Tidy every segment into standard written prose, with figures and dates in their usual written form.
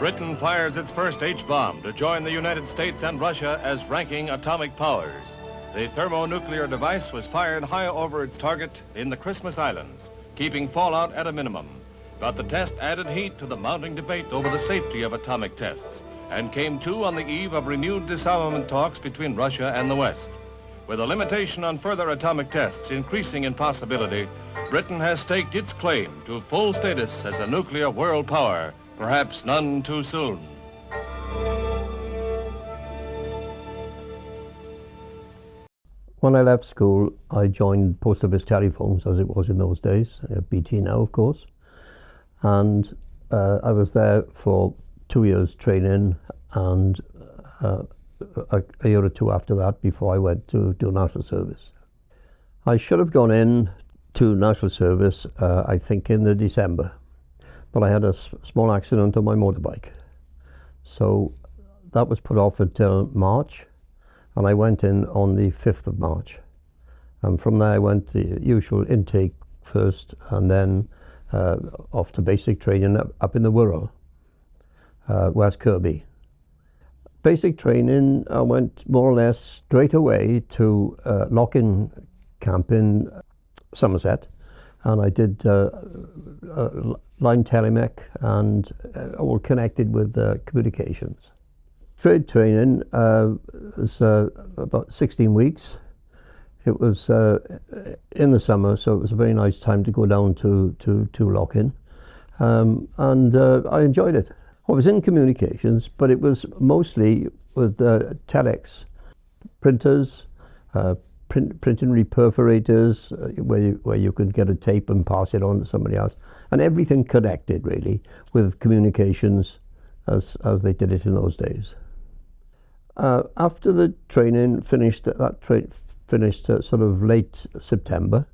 Britain fires its first H-bomb to join the United States and Russia as ranking atomic powers. The thermonuclear device was fired high over its target in the Christmas Islands, keeping fallout at a minimum. But the test added heat to the mounting debate over the safety of atomic tests, and came to on the eve of renewed disarmament talks between Russia and the West. With a limitation on further atomic tests increasing in possibility, Britain has staked its claim to full status as a nuclear world power, perhaps none too soon. When I left school, I joined Post Office Telephones, as it was in those days, BT now, of course. And I was there for 2 years training, and a year or two after that before I went to do national service. I should have gone in to national service, I think in the December, but I had a small accident on my motorbike. So that was put off until March, and I went in on the 5th of March. And from there I went the usual intake first, and then off to basic training up in the Wirral, West Kirby. Basic training, I went more or less straight away to lock-in camp in Somerset, and I did line telemech and all connected with communications. Trade training was about 16 weeks. It was in the summer, so it was a very nice time to go down to lock-in, and I enjoyed it. I was in communications, but it was mostly with telex, printers, printing reperforators, where you could get a tape and pass it on to somebody else, and everything connected really with communications as they did it in those days. After the training finished, finished sort of late September,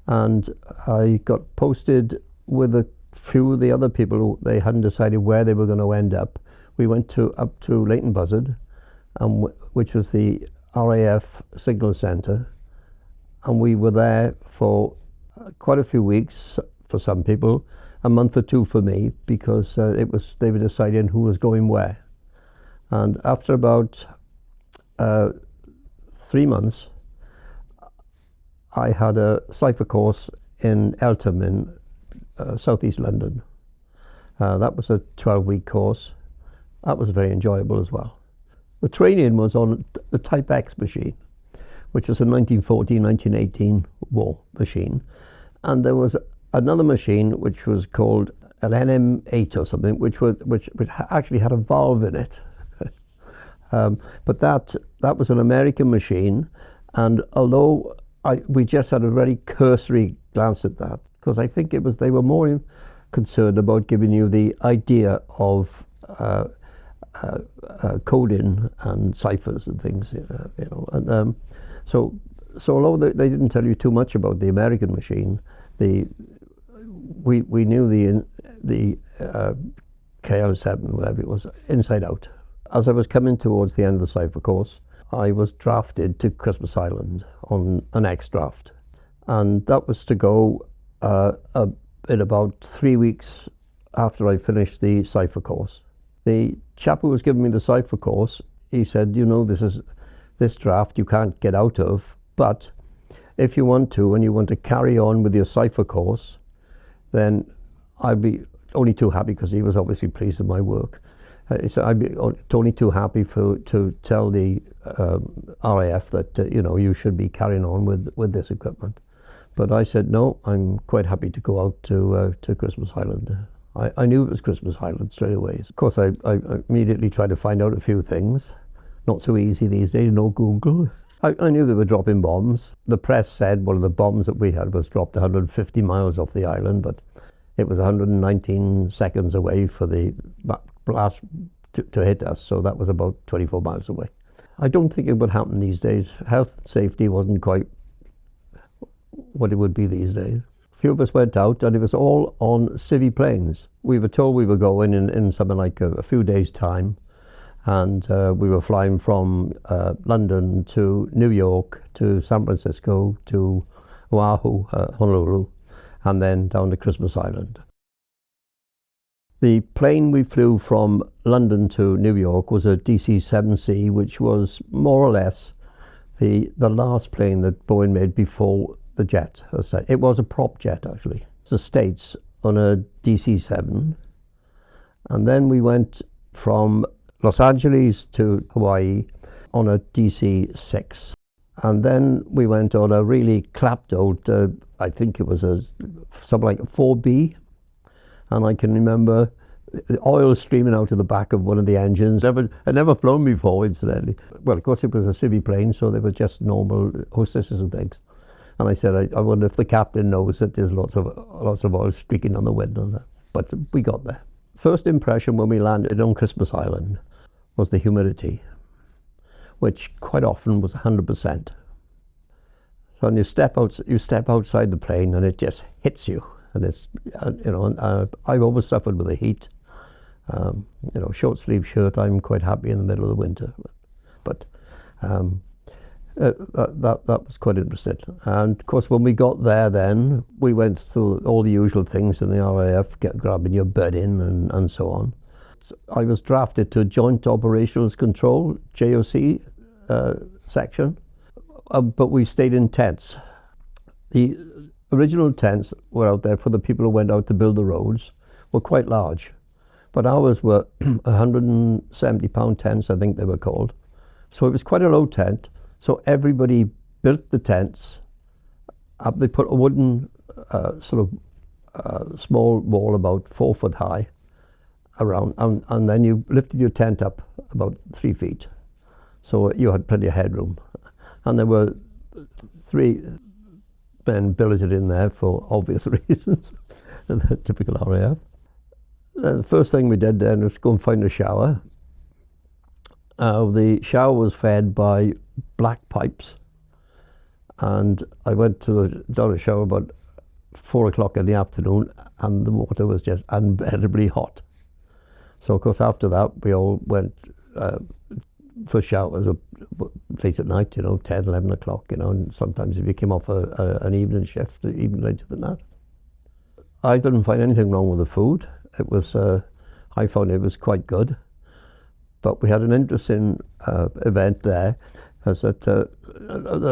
and I got posted with a few of the other people who they hadn't decided where they were going to end up. We went up to Leighton Buzzard, which was the RAF Signal Centre, and we were there for quite a few weeks for some people, a month or two for me, because they were deciding who was going where. And after about 3 months, I had a cipher course in Eltham in southeast London. That was a 12-week course. That was very enjoyable as well. The training was on the Type X machine, which was a 1914-1918 war machine. And there was another machine which was called an NM8 or something, which actually had a valve in it. But that was an American machine, and although we just had a very cursory glance at that, because I think they were more concerned about giving you the idea of coding and ciphers and things, you know. And so although they didn't tell you too much about the American machine, we knew the KL7, whatever it was, inside out. As I was coming towards the end of the cipher course, I was drafted to Christmas Island on an X-draft, and that was to go in about 3 weeks after I finished the cipher course. The chap who was giving me the cipher course, he said, you know, this draft you can't get out of, but if you want to, and you want to carry on with your cipher course, then I'd be only too happy, because he was obviously pleased with my work. So I'd be only too happy to tell the RAF that you know, you should be carrying on with this equipment. But I said no, I'm quite happy to go out to Christmas Island. I knew it was Christmas Island straight away. Of course, I immediately tried to find out a few things. Not so easy these days, no Google. I knew they were dropping bombs. The press said one of the bombs that we had was dropped 150 miles off the island, but it was 119 seconds away for the blast to hit us, so that was about 24 miles away. I don't think it would happen these days. Health and safety wasn't quite what it would be these days. A few of us went out, and it was all on civvy planes. We were told we were going in something like a few days' time, and we were flying from London to New York to San Francisco to Oahu, Honolulu, and then down to Christmas Island. The plane we flew from London to New York was a DC-7C, which was more or less the last plane that Boeing made before the jet. It was a prop jet, actually. It's the States on a DC-7. And then we went from Los Angeles to Hawaii on a DC-6. And then we went on a really clapped out, I think it was something like a 4B. And I can remember the oil streaming out of the back of one of the engines. I'd never flown before, incidentally. Well, of course, it was a civvy plane, so they were just normal hostesses and things. And I said, I wonder if the captain knows that there's lots of oil streaking on the window. But we got there. First impression when we landed on Christmas Island was the humidity, which quite often was 100%. So when you step outside the plane and it just hits you, and it's I've always suffered with the heat. Short sleeve shirt. I'm quite happy in the middle of the winter, but that was quite interesting. And of course, when we got there, then we went through all the usual things in the RAF, grabbing your bed in and so on. I was drafted to Joint Operations Control, JOC section, but we stayed in tents. The original tents were out there for the people who went out to build the roads, were quite large, but ours were 170-pound tents, I think they were called. So it was quite a low tent. So everybody built the tents up. They put a wooden small wall about 4 foot high around, and then you lifted your tent up about 3 feet. So you had plenty of headroom. And there were 3 men billeted in there for obvious reasons, typical RAF. The first thing we did then was go and find a shower. The shower was fed by black pipes, and I went down a shower about 4 o'clock in the afternoon, and the water was just unbearably hot. So of course after that we all went for showers late at night, 10, 11 o'clock, and sometimes if you came off an evening shift, even later than that. I didn't find anything wrong with the food. It was, I found it was quite good. But we had an interesting event there, as that a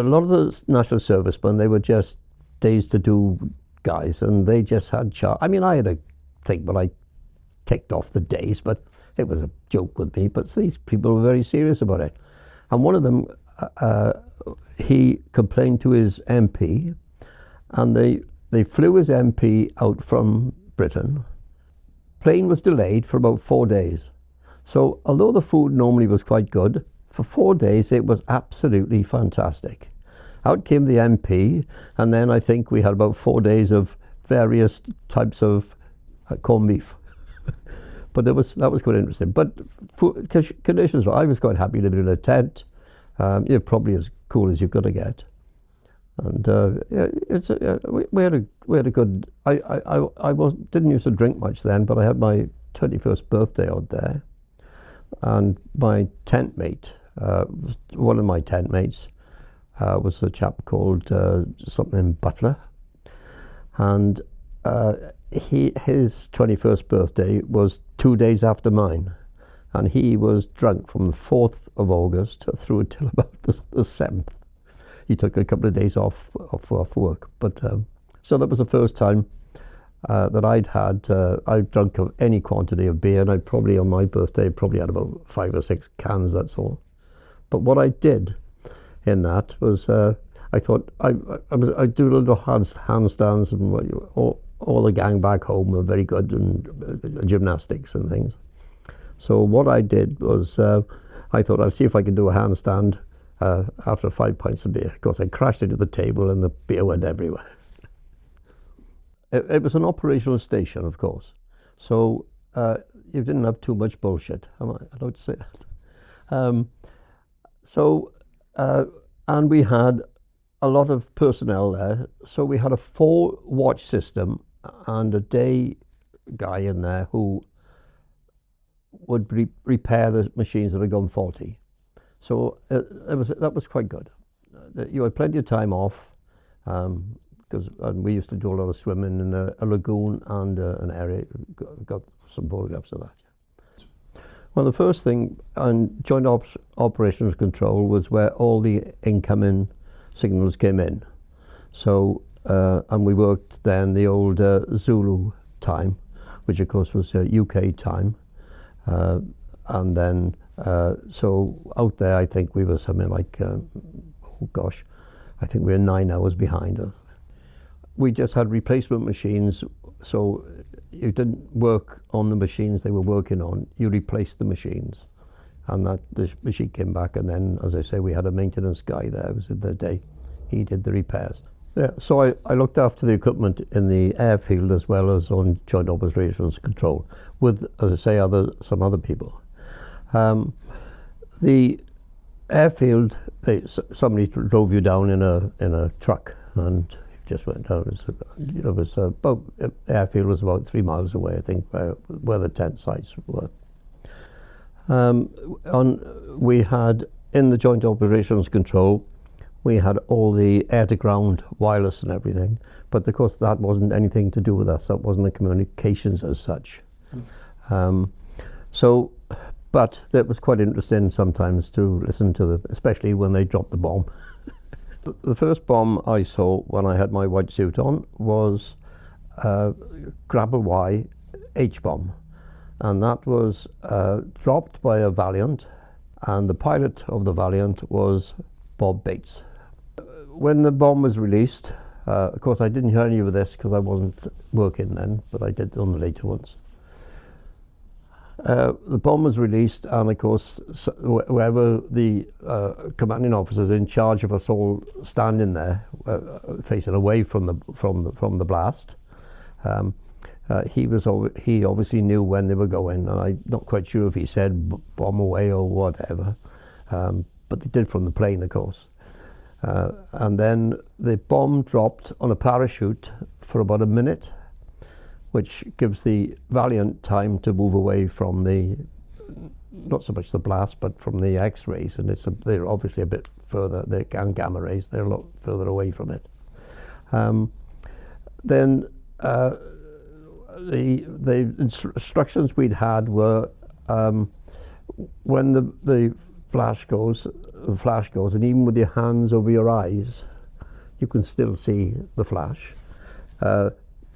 lot of the national servicemen, they were just days to do guys, and they just had I mean, I had a thing, but I ticked off the days, but it was a joke with me. But these people were very serious about it. And one of them, he complained to his MP, and they flew his MP out from Britain. Plane was delayed for about 4 days. So although the food normally was quite good, for 4 days it was absolutely fantastic. Out came the MP, and then I think we had about 4 days of various types of corned beef. But that was quite interesting. But conditions, I was quite happy living in a tent. Probably as cool as you're going to get. And we had a good. I didn't used to drink much then, but I had my 21st birthday out there, and my tent mate, one of my tent mates, was a chap called something Butler, and his 21st birthday was 2 days after mine, and he was drunk from the 4th of August through until about the 7th. He took a couple of days off work, but so that was the first time that I'd drunk of any quantity of beer, and I probably on my birthday probably had about 5 or 6 cans. That's all. But what I did in that was I thought I'd do a little handstands, and all the gang back home were very good, and gymnastics and things. So what I did was I thought I'll see if I can do a handstand after 5 pints of beer. Of course, I crashed into the table and the beer went everywhere. It was an operational station, of course, so you didn't have too much bullshit. Am I allowed to say that? And we had a lot of personnel there, so we had a 4-watch system and a day guy in there who would repair the machines that had gone faulty. So that was quite good. You had plenty of time off. because we used to do a lot of swimming in a lagoon and an area. Got some photographs of that. Well, the first thing on Joint Operations Control was where all the incoming signals came in. So, and we worked then the old Zulu time, which of course was UK time. And then, so out there, I think we were something like, oh gosh, I think we were 9 hours behind us. We just had replacement machines, so you didn't work on the machines they were working on, you replaced the machines. And that the machine came back, and then, as I say, we had a maintenance guy there. It was in the day. He did the repairs. Yeah, so I looked after the equipment in the airfield as well as on Joint Operations Control with, as I say, some other people. The airfield, somebody drove you down in a truck and just went down. It was about, the airfield was about 3 miles away, I think, where the tent sites were. We had, in the Joint Operations Control, we had all the air-to-ground wireless and everything, but of course that wasn't anything to do with us. That wasn't the communications as such. But it was quite interesting sometimes to listen to them, especially when they dropped the bomb. The first bomb I saw when I had my white suit on was Grapple Y H-bomb, and that was dropped by a Valiant, and the pilot of the Valiant was Bob Bates. When the bomb was released, of course I didn't hear any of this because I wasn't working then, but I did on the later ones. The bomb was released, and of course whoever the commanding officers in charge of us all standing there, facing away from the blast, he obviously knew when they were going, and I'm not quite sure if he said bomb away or whatever, but they did from the plane, of course. And then the bomb dropped on a parachute for about a minute, which gives the Valiant time to move away from the, not so much the blast, but from the X-rays, and they're obviously a bit further, and gamma rays, they're a lot further away from it. Then the instructions we'd had were, when the flash goes, and even with your hands over your eyes, you can still see the flash.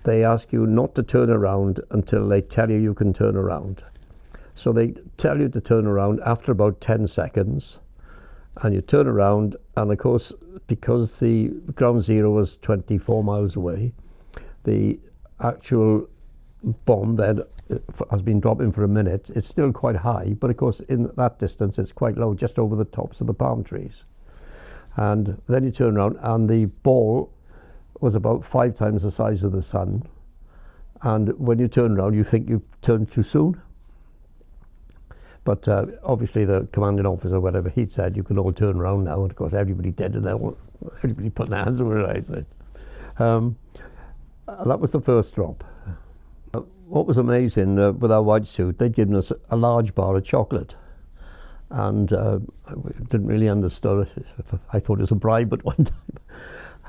They ask you not to turn around until they tell you can turn around. So they tell you to turn around after about 10 seconds, and you turn around, and of course, because the ground zero was 24 miles away, the actual bomb then has been dropping for a minute. It's still quite high, but of course in that distance it's quite low, just over the tops of the palm trees. And then you turn around, and the ball was about 5 times the size of the sun, and when you turn around you think you've turned too soon, but obviously the commanding officer, whatever, he'd said you can all turn around now, and of course everybody did, and everybody put their hands over their eyes. That was the first drop. What was amazing with our white suit, they'd given us a large bar of chocolate, and I didn't really understand it. I thought it was a bribe at one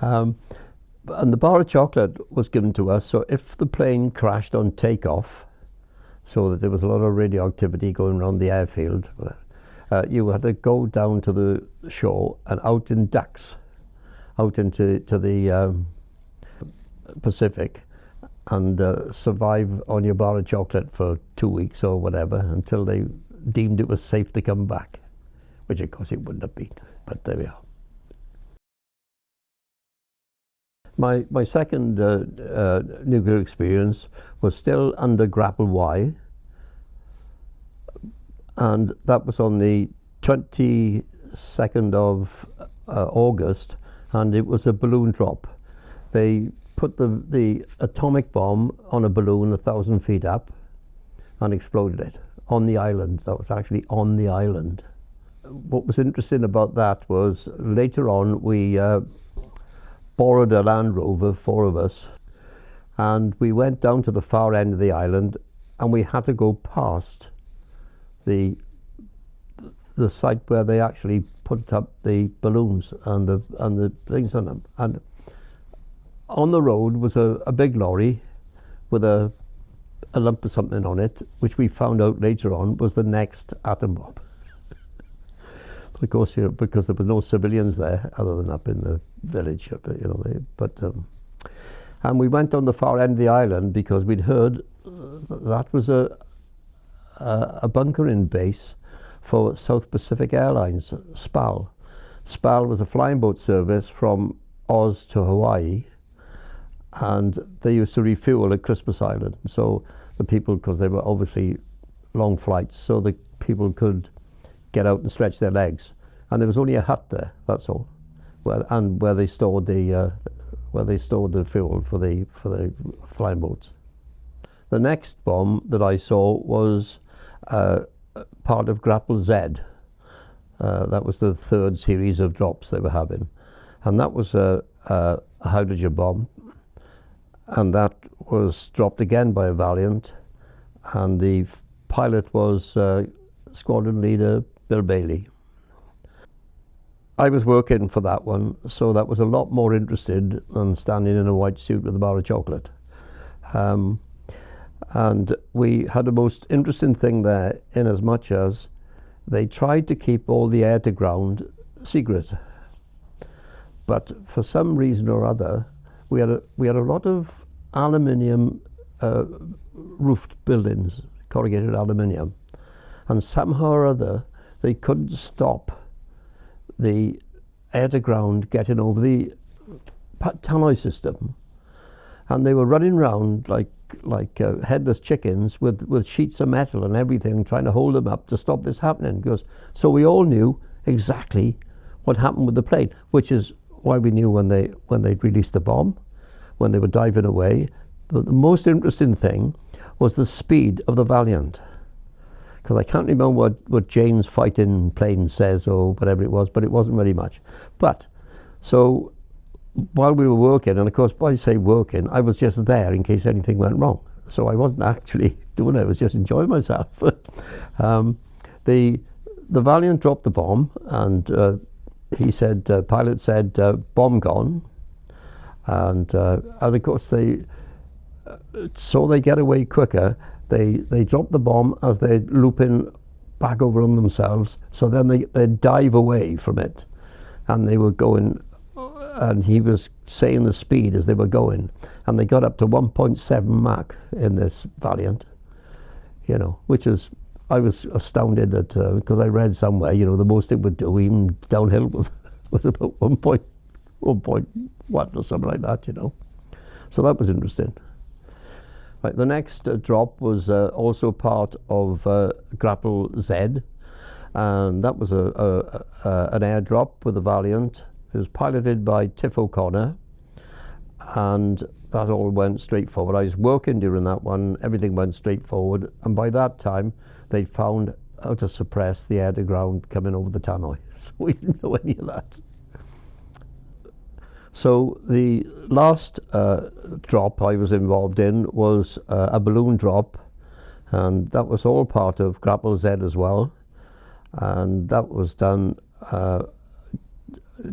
time. And the bar of chocolate was given to us, so if the plane crashed on takeoff, so that there was a lot of radioactivity going around the airfield, you had to go down to the shore and out in ducks, out into the Pacific, and survive on your bar of chocolate for 2 weeks or whatever until they deemed it was safe to come back, which of course it wouldn't have been, but there we are. My second nuclear experience was still under Grapple Y, and that was on the 22nd of August, and it was a balloon drop. They put the atomic bomb on a balloon 1,000 feet up and exploded it on the island. That was actually on the island. What was interesting about that was later on we borrowed a Land Rover, 4 of us, and we went down to the far end of the island, and we had to go past the site where they actually put up the balloons and the things on them. And on the road was a big lorry with a lump of something on it, which we found out later on was the next atom bomb. Of course, because there were no civilians there other than up in the village, and we went on the far end of the island because we'd heard that was a bunkering base for South Pacific Airlines, SPAL. SPAL was a flying boat service from Oz to Hawaii, and they used to refuel at Christmas Island. So the people, because they were obviously long flights, so the people could get out and stretch their legs. And there was only a hut there, that's all, where they stored the fuel for the flying boats. The next bomb that I saw was part of Grapple Z. That was the third series of drops they were having, and that was a hydrogen bomb, and that was dropped again by a Valiant, and the pilot was squadron leader Bill Bailey. I was working for that one, so that was a lot more interested than standing in a white suit with a bar of chocolate. And we had a most interesting thing there, in as much as they tried to keep all the air to ground secret. But for some reason or other, we had a lot of aluminium roofed buildings, corrugated aluminium, and somehow or other they couldn't stop the air to ground getting over the tannoy system, and they were running around like headless chickens with sheets of metal and everything, trying to hold them up to stop this happening. So we all knew exactly what happened with the plane, which is why we knew when they released the bomb, when they were diving away. But the most interesting thing was the speed of the Valiant, because I can't remember what Jane's fighting plane says or whatever it was, but it wasn't very much. But so while we were working, and of course when I say working, I was just there in case anything went wrong. So I wasn't actually doing it, I was just enjoying myself. The Valiant dropped the bomb, and he said, pilot said, bomb gone. And of course so they get away quicker, they drop the bomb as they're looping back over on themselves, so then they dive away from it, and they were going, and he was saying the speed as they were going, and they got up to 1.7 Mach in this Valiant, which is, I was astounded that, because I read somewhere, the most it would do even downhill was about 1.1 or something like that, So that was interesting. Right, the next drop was also part of Grapple Z, and that was an airdrop with a Valiant. It was piloted by Tiff O'Connor, and that all went straight forward. I was working during that one, everything went straight forward, and by that time they found how to suppress the air to ground coming over the tannoy, so we didn't know any of that. So the last drop I was involved in was a balloon drop, and that was all part of Grapple Z as well, and that was done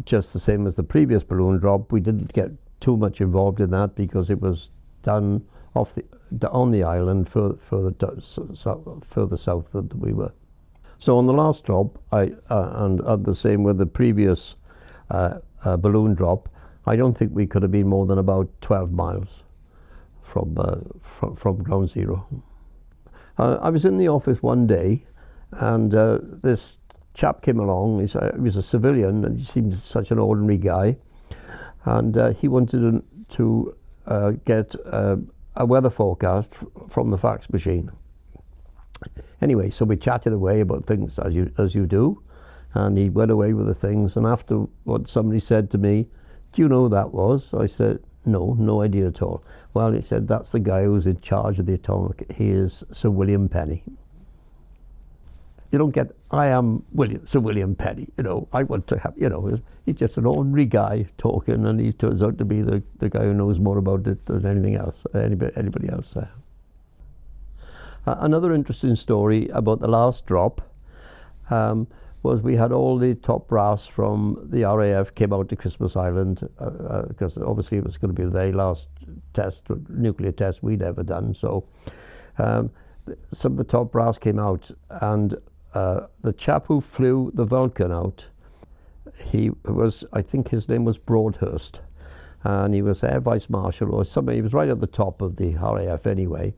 just the same as the previous balloon drop. We didn't get too much involved in that because it was done on the island further south than we were. So on the last drop, and the same with the previous balloon drop, I don't think we could have been more than about 12 miles from ground zero. I was in the office one day, and this chap came along. He was a civilian, and he seemed such an ordinary guy, and he wanted to get a weather forecast from the fax machine. Anyway, so we chatted away about things as you do, and he went away with the things, and after what somebody said to me, "Do you know who that was?" I said, no idea at all. Well, he said, "That's the guy who's in charge of the atomic. He is Sir William Penny." You don't get, I am Sir William Penny, I want to have, he's just an ordinary guy talking, and he turns out to be the guy who knows more about it than anything else, anybody else there. Another interesting story about the last drop. was we had all the top brass from the RAF came out to Christmas Island, because obviously it was going to be the very last nuclear test we'd ever done. So some of the top brass came out, and the chap who flew the Vulcan out, he was, I think his name was Broadhurst, and he was Air Vice Marshal or something. He was right at the top of the RAF anyway.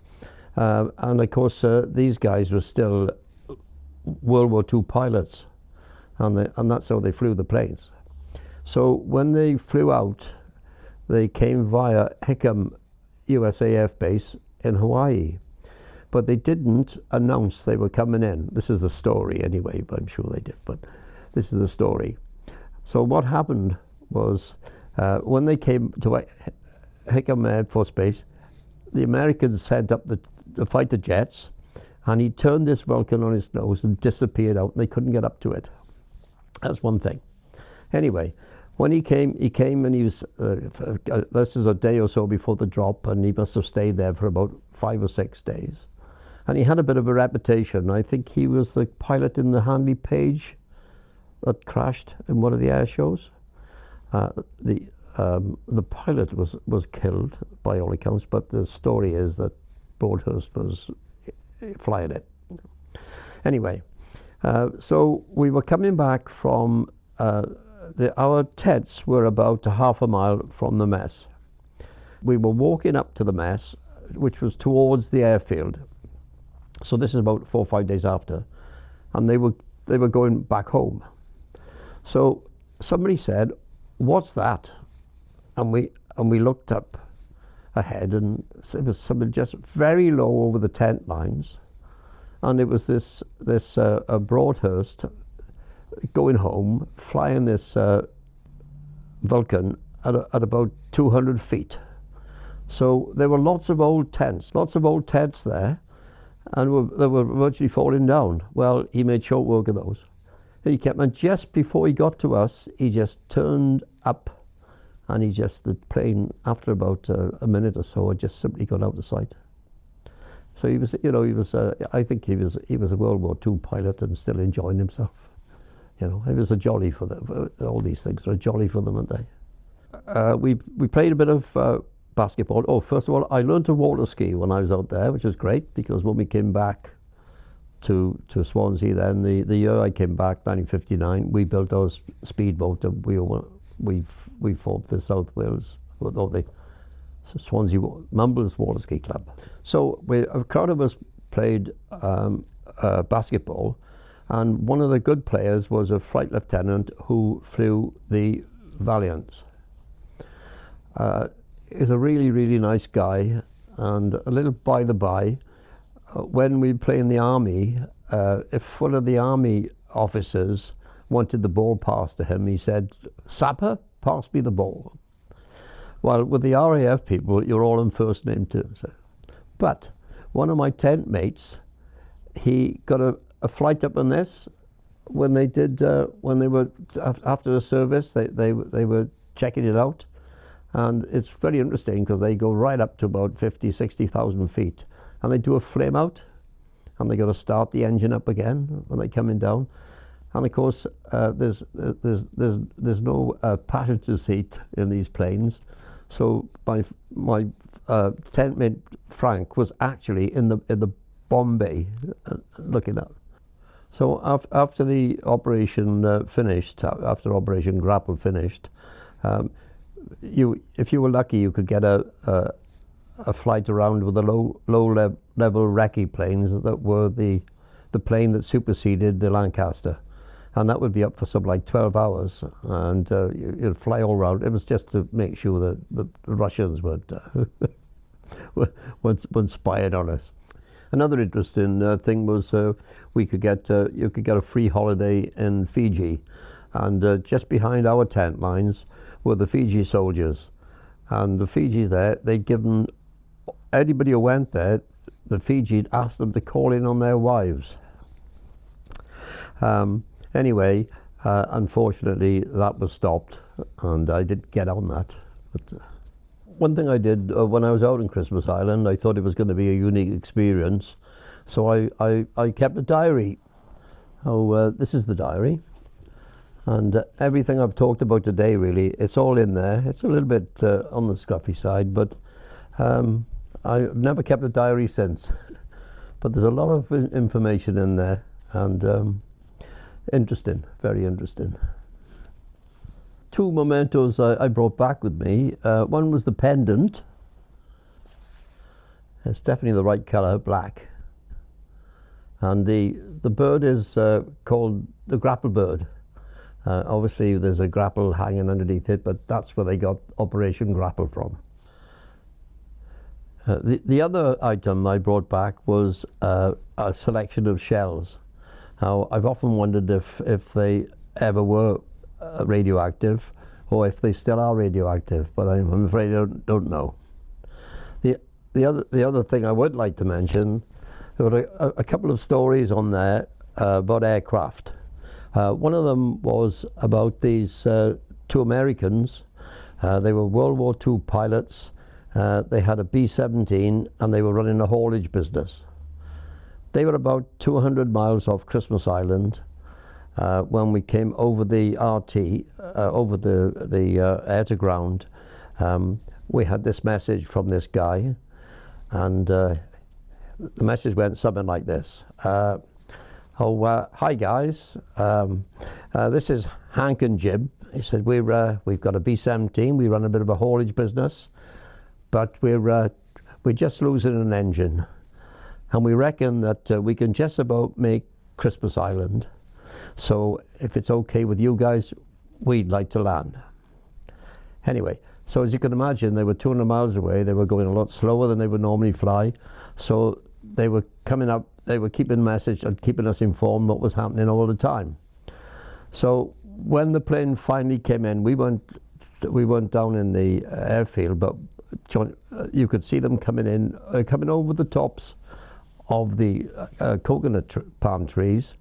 And of course, these guys were still World War II pilots, and that's how they flew the planes. So when they flew out, they came via Hickam USAF base in Hawaii, but they didn't announce they were coming in. This is the story anyway, but I'm sure they did, but this is the story. So what happened was, when they came to Hickam Air Force Base, the Americans sent up the fighter jets, and he turned this Vulcan on his nose and disappeared out, and they couldn't get up to it. That's one thing. Anyway, when he came and he was, this is a day or so before the drop, and he must have stayed there for about 5 or 6 days. And he had a bit of a reputation. I think he was the pilot in the Handley Page that crashed in one of the air shows. The pilot was killed by all accounts, but the story is that Broadhurst was flying it. Anyway, so we were coming back from, our tents were about half a mile from the mess. We were walking up to the mess, which was towards the airfield. So this is about 4 or 5 days after, and they were going back home. So somebody said, "What's that?" And we looked up ahead, and it was something just very low over the tent lines, and it was this Broadhurst going home, flying this Vulcan at about 200 feet. So there were lots of old tents there, and they were virtually falling down. Well, he made short work of those. He kept, and just before he got to us, he just turned up, and the plane, after about a minute or so, had just simply got out of sight. So he was, I think he was a World War II pilot and still enjoying himself. It was a jolly for them. All these things are a jolly for them, aren't they? We played a bit of basketball. Oh, first of all, I learned to water ski when I was out there, which was great, because when we came back to Swansea, then the year I came back, 1959, we built our speedboat, and we formed the South Wales, or the Swansea Mumbles Water Ski Club. So a crowd of us played basketball, and one of the good players was a flight lieutenant who flew the Valiants. He's a really, really nice guy, and a little by the by, when we play in the army, if one of the army officers wanted the ball passed to him, he said, "Sapper, pass me the ball." Well, with the RAF people, you're all on first name terms. But one of my tent mates, he got a flight up on this when they were after the service. They were checking it out, and it's very interesting because they go right up to about 50,000-60,000 feet, and they do a flame out, and they got to start the engine up again when they're coming down. And of course, there's no passenger seat in these planes, so my tent mate Frank was actually in the bomb bay looking up. So after the operation finished, after Operation Grapple finished, if you were lucky, you could get a flight around with the low level recce planes that were the plane that superseded the Lancaster, and that would be up for something like 12 hours, and you'd fly all around. It was just to make sure that the Russians weren't spying on us. Another interesting thing was you could get a free holiday in Fiji, and just behind our tent lines were the Fiji soldiers, and the Fiji there, they'd given anybody who went there, the Fiji'd asked them to call in on their wives. Anyway, unfortunately that was stopped, and I didn't get on that. But one thing I did when I was out in Christmas Island, I thought it was going to be a unique experience, so I kept a diary, Oh, this is the diary, and everything I've talked about today, really, it's all in there. It's a little bit on the scruffy side, but I've never kept a diary since. But there's a lot of information in there, and interesting, very interesting. Two mementos I brought back with me. One was the pendant. It's definitely the right colour, black. And the bird is called the Grapple bird. Obviously there's a grapple hanging underneath it, but that's where they got Operation Grapple from. The other item I brought back was a selection of shells. Now, I've often wondered if they ever were radioactive, or if they still are radioactive, but I'm afraid I don't know. The other thing I would like to mention, there were a couple of stories on there about aircraft. One of them was about these two Americans. They were World War II pilots. They had a B-17 and they were running a haulage business. They were about 200 miles off Christmas Island when we came over the RT, over the air to ground. We had this message from this guy, and the message went something like this. Hi guys, this is Hank and Jim. He said, we've got a B-17, we run a bit of a haulage business, but we're just losing an engine. And we reckon that we can just about make Christmas Island. So if it's okay with you guys, we'd like to land. Anyway, so as you can imagine, they were 200 miles away. They were going a lot slower than they would normally fly. So they were coming up, they were keeping a message and keeping us informed what was happening all the time. So when the plane finally came in, we weren't down in the airfield, but you could see them coming in, coming over the tops of the coconut palm trees,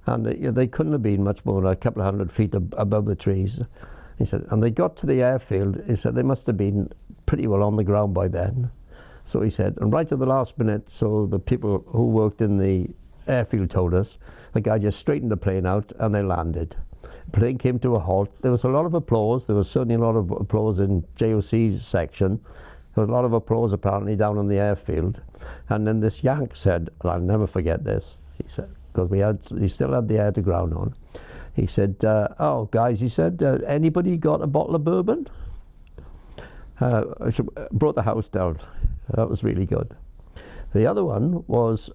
and they couldn't have been much more than a couple of 100 feet above the trees. He said, and they got to the airfield. He said they must have been pretty well on the ground by then. So he said, and right at the last minute, so the people who worked in the airfield told us, the guy just straightened the plane out and they landed. The plane came to a halt. There was a lot of applause. There was certainly a lot of applause in JOC's section. There was a lot of applause apparently down on the airfield. And then this Yank said, and I'll never forget this, he said, because he still had the air to ground on. He said, oh guys, he said, anybody got a bottle of bourbon? I said, brought the house down. That was really good. The other one was,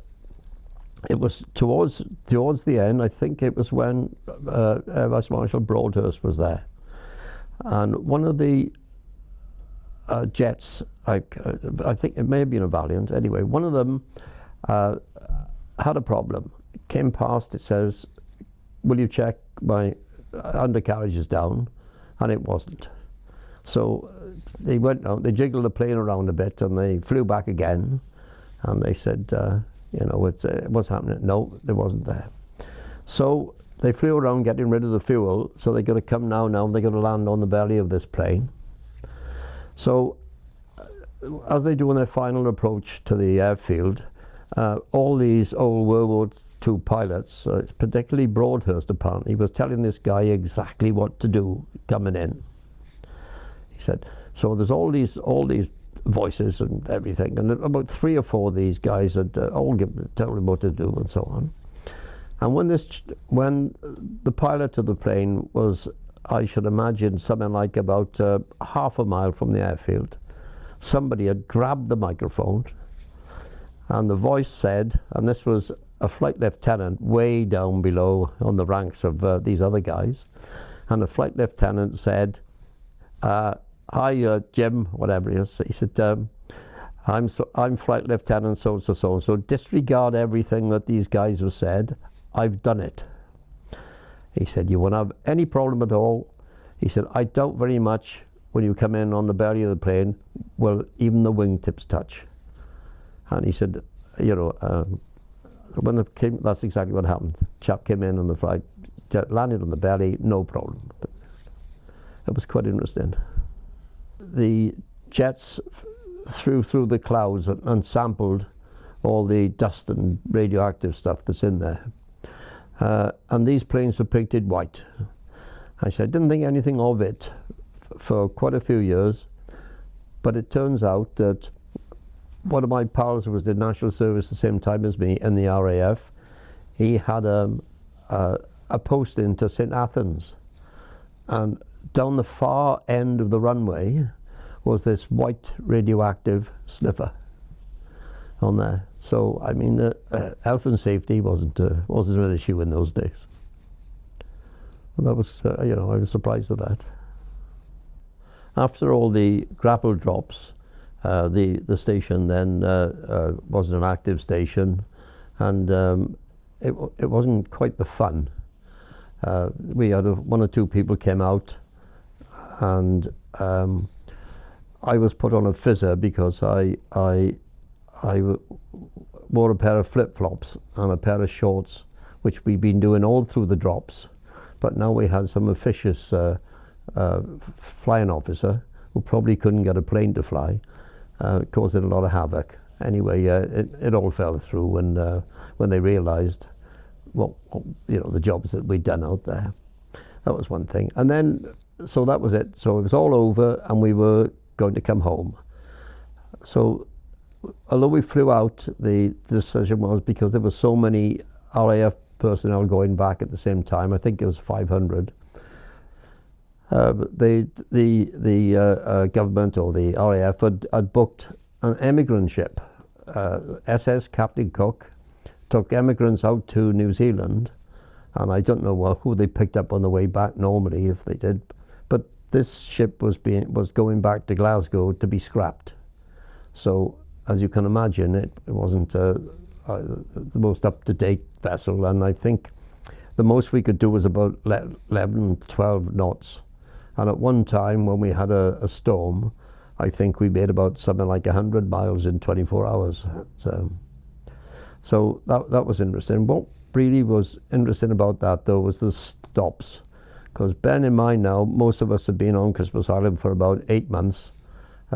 it was towards the end. I think it was when Air Vice Marshal Broadhurst was there. And one of the jets, I think it may have been a Valiant, anyway, one of them had a problem. It came past, it says, will you check my undercarriage is down? And it wasn't. So they went out, they jiggled the plane around a bit and they flew back again, and they said, you know, what's happening? No, it wasn't there. So they flew around getting rid of the fuel, so they're going to come now, they're going to land on the belly of this plane. So as they're doing their final approach to the airfield, all these old World War II pilots, particularly Broadhurst apparently, was telling this guy exactly what to do coming in. He said, so there's all these voices and everything, and about 3 or 4 of these guys had all told him what to do and so on. And when the pilot of the plane was, I should imagine, something like about half a mile from the airfield, somebody had grabbed the microphone, and the voice said, and this was a flight lieutenant way down below on the ranks of these other guys, and the flight lieutenant said, hi Jim, whatever it is. He said, I'm Flight Lieutenant so disregard everything that these guys have said. I've done it. He said, you won't have any problem at all. He said, I doubt very much when you come in on the belly of the plane, will even the wingtips touch. And he said, you know, when they came, that's exactly what happened. Chap came in on the flight, landed on the belly, no problem. It was quite interesting. The jets flew through the clouds and sampled all the dust and radioactive stuff that's in there. and these planes were painted white. I said, I didn't think anything of it for quite a few years, but it turns out that one of my pals who was in national service the same time as me in the RAF, he had a posting to St. Athens, and down the far end of the runway was this white radioactive sniffer on there. So I mean, health and safety wasn't an issue in those days. And that was, you know, I was surprised at that. After all the grapple drops, the station then wasn't an active station, and it wasn't quite the fun. We had one or two people came out, and I was put on a fizzer because I wore a pair of flip-flops and a pair of shorts, which we'd been doing all through the drops. But now we had some officious flying officer who probably couldn't get a plane to fly, causing a lot of havoc. Anyway, it all fell through when they realised what, you know, the jobs that we'd done out there. That was one thing. And then, so that was it. So it was all over, and we were going to come home. So although we flew out, the decision was, because there were so many RAF personnel going back at the same time, I think it was 500, the government or the RAF had booked an emigrant ship. SS Captain Cook took emigrants out to New Zealand, and I don't know who they picked up on the way back normally, if they did, but this ship was going back to Glasgow to be scrapped. So as you can imagine, it wasn't the most up-to-date vessel, and I think the most we could do was about 11, 12 knots. And at one time, when we had a storm, I think we made about something like 100 miles in 24 hours. So that was interesting. What really was interesting about that, though, was the stops. Because bearing in mind now, most of us have been on Christmas Island for about 8 months,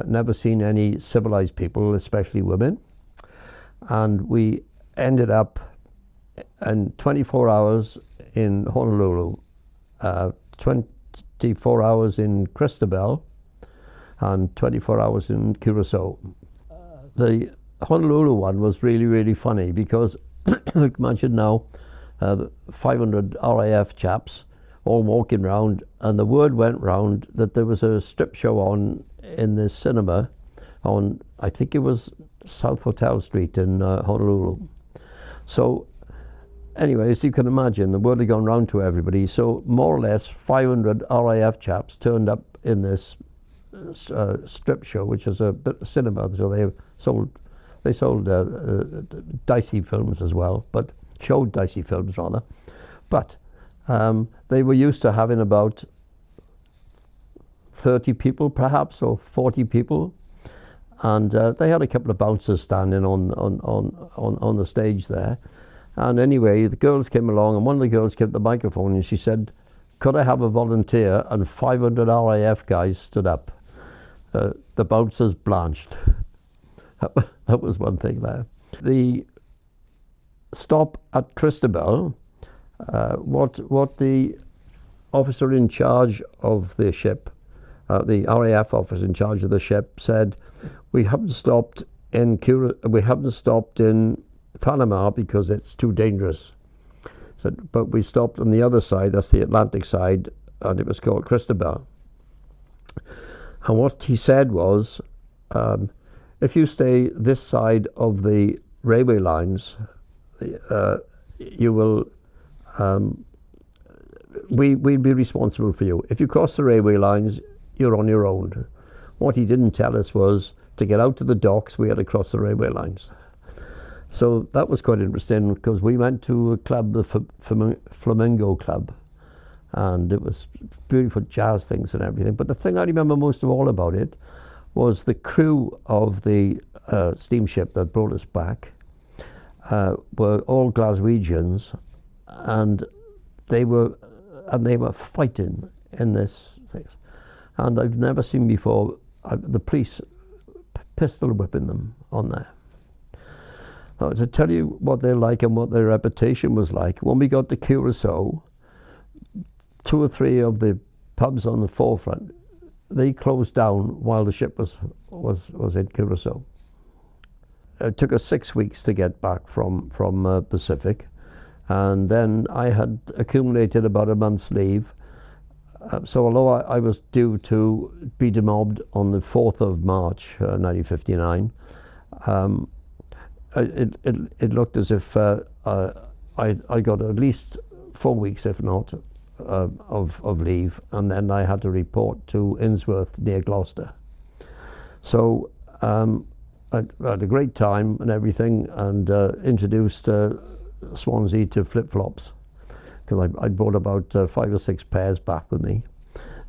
never seen any civilized people, especially women. And we ended up in 24 hours in Honolulu, 24 hours in Christabel, and 24 hours in Curacao. The Honolulu one was really, really funny because imagine now 500 RAF chaps all walking round, and the word went round that there was a strip show on in this cinema on, I think it was South Hotel Street in Honolulu. So anyway, as you can imagine, the word had gone round to everybody. So more or less 500 RAF chaps turned up in this strip show, which is a cinema. So they sold dicey films as well, but showed dicey films rather. But they were used to having about 30 people perhaps, or 40 people. And they had a couple of bouncers standing on the stage there. And anyway, the girls came along, and one of the girls came to the microphone and she said, could I have a volunteer? And 500 RAF guys stood up. The bouncers blanched. That was one thing there. The stop at Christabel, what the officer in charge of the ship, the RAF officer in charge of the ship, said, we haven't stopped in Panama because it's too dangerous. Said, but we stopped on the other side, that's the Atlantic side, and it was called Christabel. And what he said was, if you stay this side of the railway lines, you will, we'll be responsible for you. If you cross the railway lines, you're on your own. What he didn't tell us was, to get out to the docks, we had to cross the railway lines. So that was quite interesting, because we went to a club, the Flamingo Club, and it was beautiful jazz things and everything. But the thing I remember most of all about it was the crew of the steamship that brought us back were all Glaswegians, and they were fighting in this thing. And I've never seen before the police pistol whipping them on there. Now, to tell you what they're like and what their reputation was like, when we got to Curacao, 2 or 3 of the pubs on the forefront, they closed down while the ship was in Curacao. It took us 6 weeks to get back from Pacific, and then I had accumulated about a month's leave. So although I was due to be demobbed on the 4th of March 1959, it looked as if I got at least 4 weeks, if not, of leave, and then I had to report to Innsworth near Gloucester. So I had a great time and everything, and introduced Swansea to flip-flops, because I brought about 5 or 6 pairs back with me,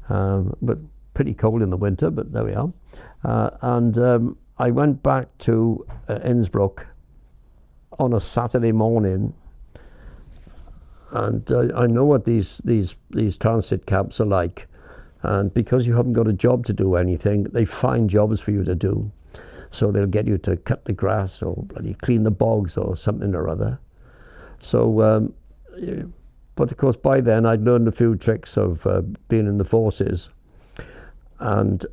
but pretty cold in the winter, but there we are. And I went back to Innsbruck on a Saturday morning, and I know what these transit camps are like, and because you haven't got a job to do anything, they find jobs for you to do. So they'll get you to cut the grass or bloody clean the bogs or something or other. So, but of course by then I'd learned a few tricks of being in the forces, and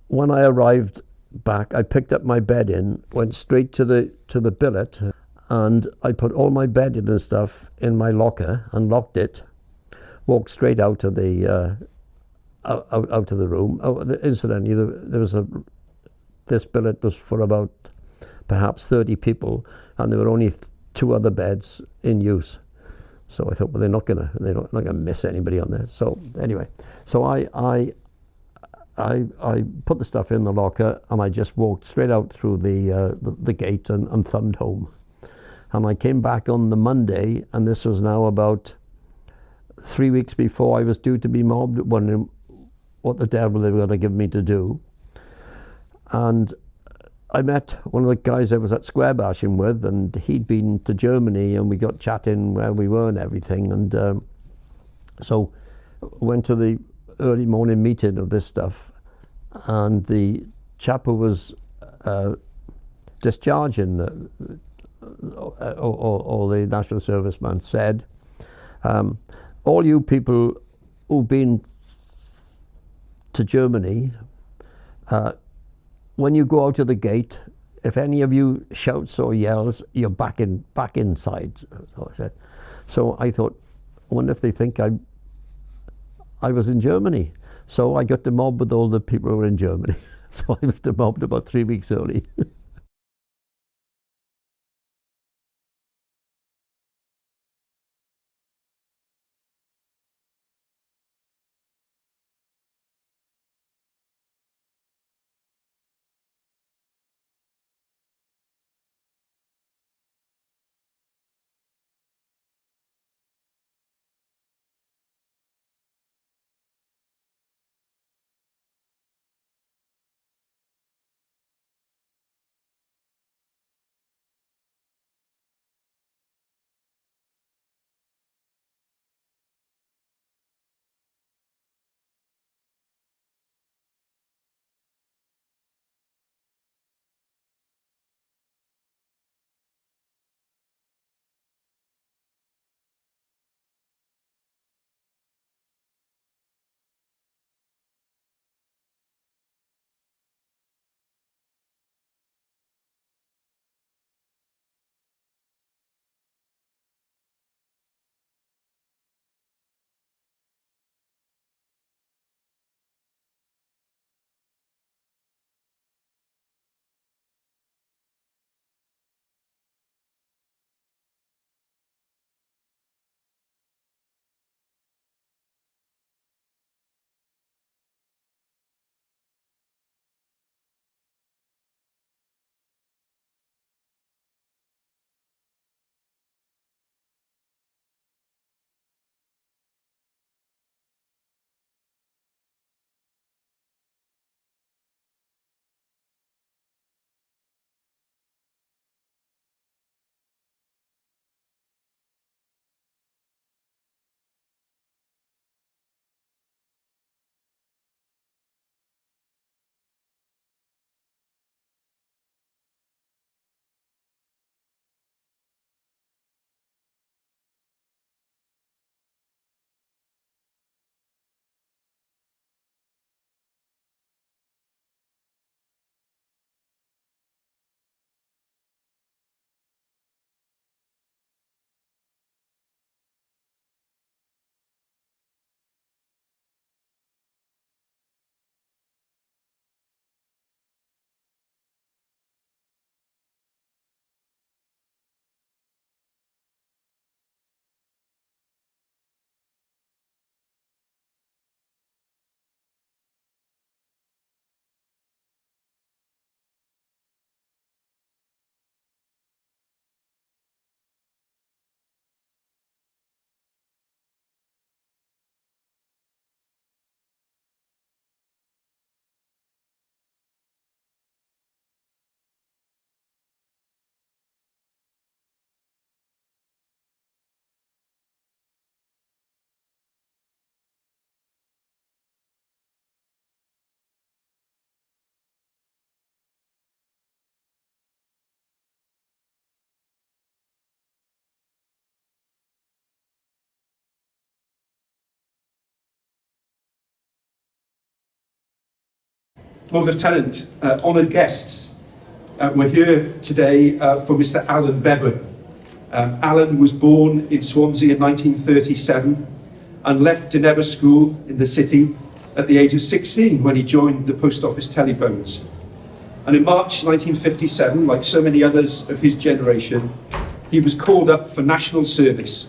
when I arrived back, I picked up my bedding, went straight to the billet, and I put all my bedding and stuff in my locker and locked it. Walked straight out of the out of the room. Oh, incidentally, there was this billet was for about perhaps 30 people, and there were only 2 other beds in use. So I thought, well, they're not gonna miss anybody on there. So anyway, so I put the stuff in the locker, and I just walked straight out through the gate and thumbed home. And I came back on the Monday, and this was now about 3 weeks before I was due to be mobbed, wondering what the devil they were going to give me to do. And I met one of the guys I was at square bashing with, and he'd been to Germany, and we got chatting where we were and everything. And so went to the early morning meeting of this stuff, and the chap who was discharging or the national serviceman said, all you people who've been to Germany, when you go out of the gate, if any of you shouts or yells, you're back inside. So I said, so I thought, I wonder if they think I was in Germany. So I got demobbed with all the people who were in Germany. So I was demobbed about 3 weeks early. Lord Lieutenant, honoured guests, we're here today for Mr. Alan Bevan. Alan was born in Swansea in 1937 and left Ginevra School in the city at the age of 16 when he joined the post office telephones. And in March 1957, like so many others of his generation, he was called up for national service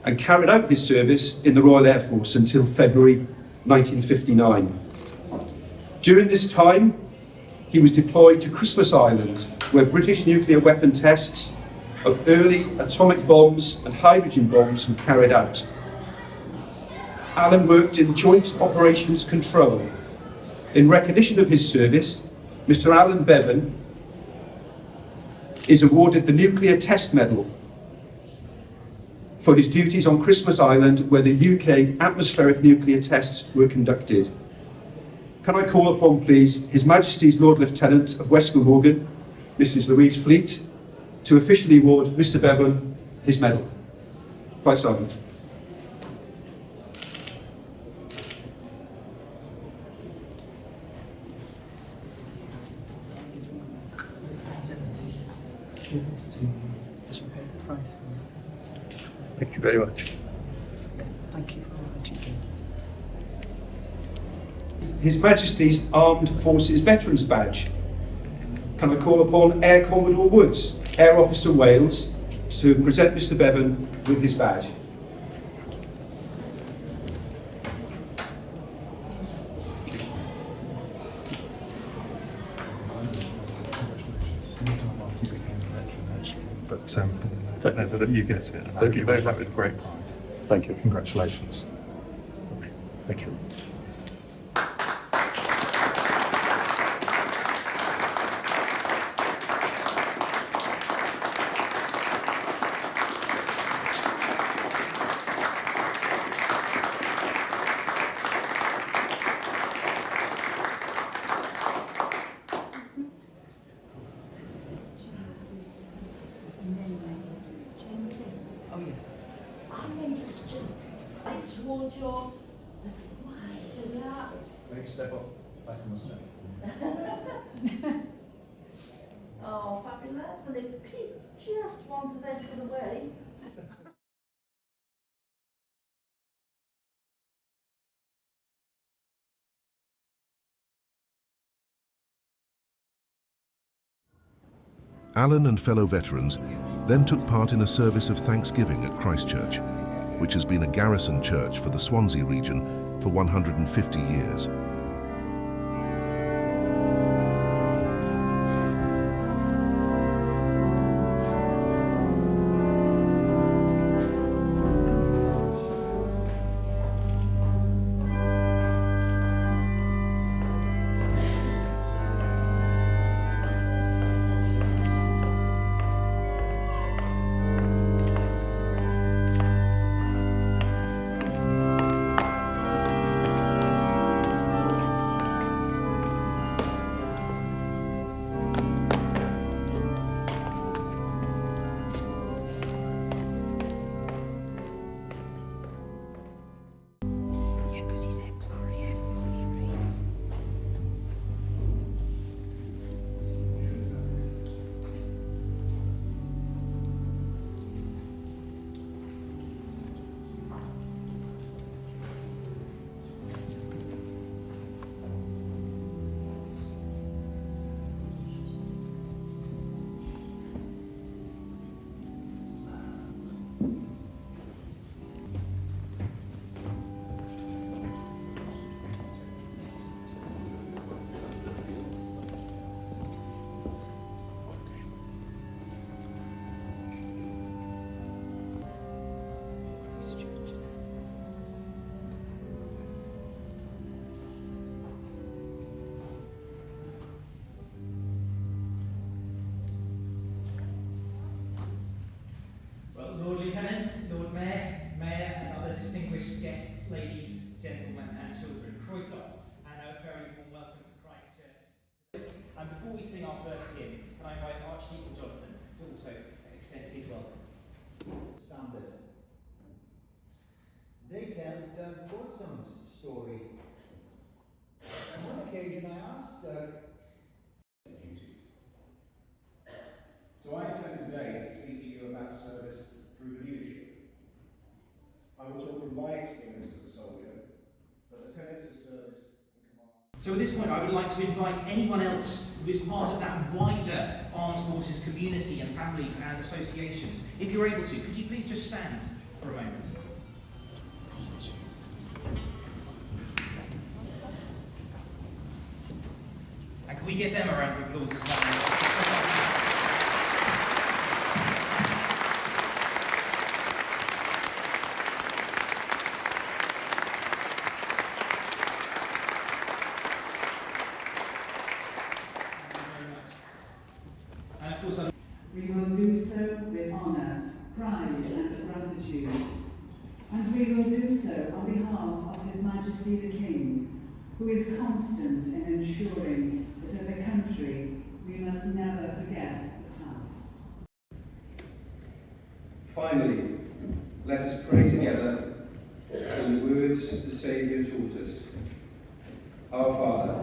and carried out his service in the Royal Air Force until February 1959. During this time, he was deployed to Christmas Island, where British nuclear weapon tests of early atomic bombs and hydrogen bombs were carried out. Alan worked in Joint Operations Control. In recognition of his service, Mr. Alan Bevan is awarded the Nuclear Test Medal for his duties on Christmas Island, where the UK atmospheric nuclear tests were conducted. Can I call upon, please, His Majesty's Lord Lieutenant of West Glamorgan, Mrs. Louise Fleet, to officially award Mr. Bevan his medal. Vice Sergeant. Thank you very much. Thank you for all that you do. His Majesty's Armed Forces Veterans Badge. Can I call upon Air Commodore Woods, Air Officer Wales, to present Mr. Bevan with his badge. But that you get it. And Thank you very much. With great pride. Thank you. Congratulations. Thank you. Oh, yes. I think it's just like towards your. Why? Yeah. Maybe step up back on the step. Oh, fabulous. And if Pete just wanders out of the way. Alan and fellow veterans then took part in a service of Thanksgiving at Christchurch, which has been a garrison church for the Swansea region for 150 years. Yeah, because he's ex-RAF, isn't he, Ray? Well, Lord Lieutenant, Lord Mayor, and other distinguished guests, ladies, gentlemen and children, Croeso, and a very warm welcome to Christchurch. And before we sing our first hymn, can I invite Archdeacon Jonathan to also extend his welcome. Sounded. They tell Doug Worson's story. On one occasion, can I ask? So I intend today to speak to you about service through leadership. I will talk from my experience as a soldier, but the tenets of service and command. So at this point I would like to invite anyone else who is part of that wider armed forces community and families and associations. If you're able to, could you please just stand for a moment? And can we give them a round of applause as well? We will do so with honour, pride and gratitude. And we will do so on behalf of His Majesty the King, who is constant in ensuring that as a country we must never forget the past. Finally, let us pray together in the words the Saviour taught us. Our Father,